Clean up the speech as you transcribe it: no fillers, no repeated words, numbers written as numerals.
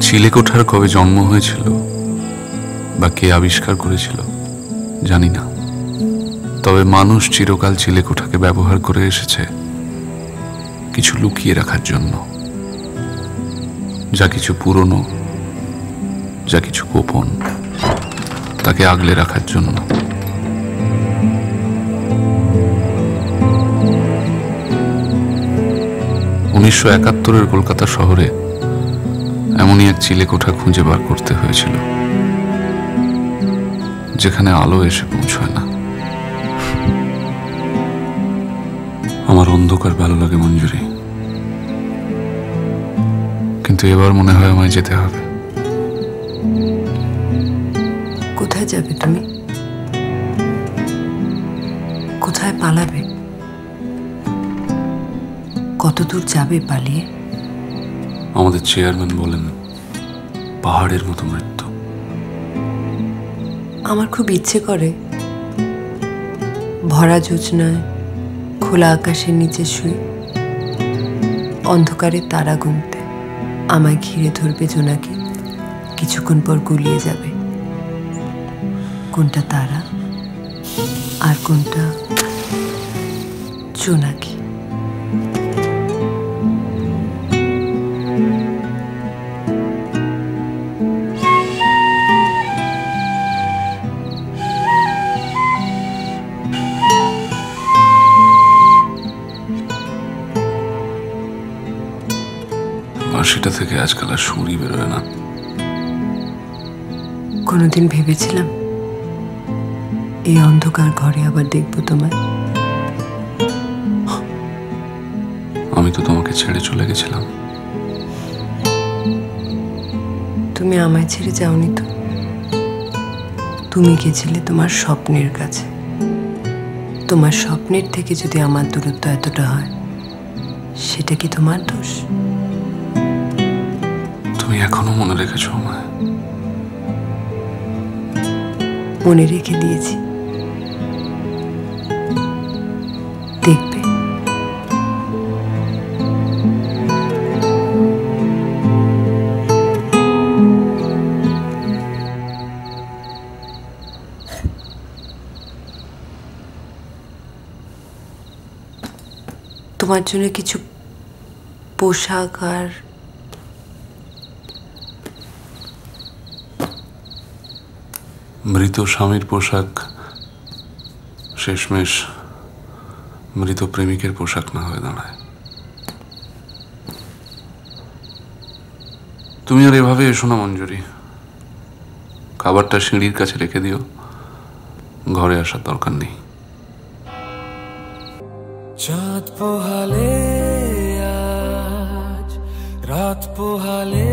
চিলেকোঠার কবে জন্ম হয়েছিল বা কে আবিষ্কার করেছিল জানি না, তবে মানুষ চিরকাল চিলেকোঠাকে ব্যবহার করে এসেছে কিছু লুকিয়ে রাখার জন্য, যা কিছু পুরনো, যা কিছু গোপন, তাকে আগলে রাখার জন্য। 1971-এর কলকাতা শহরে এমনই এক চিলেকোঠা খুঁজে বার করতে হয়েছিল, যেখানে আলো এসে পৌঁছয় না। আমার অন্ধকার ভালো লাগে মঞ্জুরি, কিন্তু এবার মনে হয় আমায় যেতে হবে। কোথায় যাবে তুমি? কোথায় পালাবে? কত দূর যাবে পালিয়ে? আমাদের চেয়ারম্যান বলেন পাহাড়ের মতো মৃত্যু। আমার খুব ইচ্ছে করে ভরা জোছনায় খোলা আকাশের নিচে শুয়ে অন্ধকারে তারা গুনতে। আমায় ঘিরে ধরবে জোনাকি, কিছুক্ষণ পর গুলিয়ে যাবে। কোনটা তারা আর কোনটা জোনাকি। বাঁশিটা থেকে আজকাল আর সুরই বেরোয় না। কোনোদিন ভেবেছিলাম এই অন্ধকার ঘরে আবার দেখবো তোমায়। আমি তো তোমাকে ছেড়ে চলে গেছিলাম। তুমি আমায় ছেড়ে যাওনি তো, তুমি গেছিলে তোমার স্বপ্নের কাছে। তোমার স্বপ্নের থেকে যদি আমার দূরত্ব এতটা হয়, সেটা কি তোমার দোষ? তুমি এখনো মনে রেখেছো আমায়? মনে রেখে দিয়েছি, দেখবে। তোমার জন্য কিছু পোশাক আর মৃত স্বামীর পোশাক শেষমেশ মৃত প্রেমিকের পোশাক না হয়ে দাঁড়ায়। তুমি আর এভাবে এসো না মঞ্জুরি। খাবারটা সিঁড়ির কাছে রেখে দিও, ঘরে আসার দরকার নেই। চাঁদ পোহালে আজ রাত পোহালে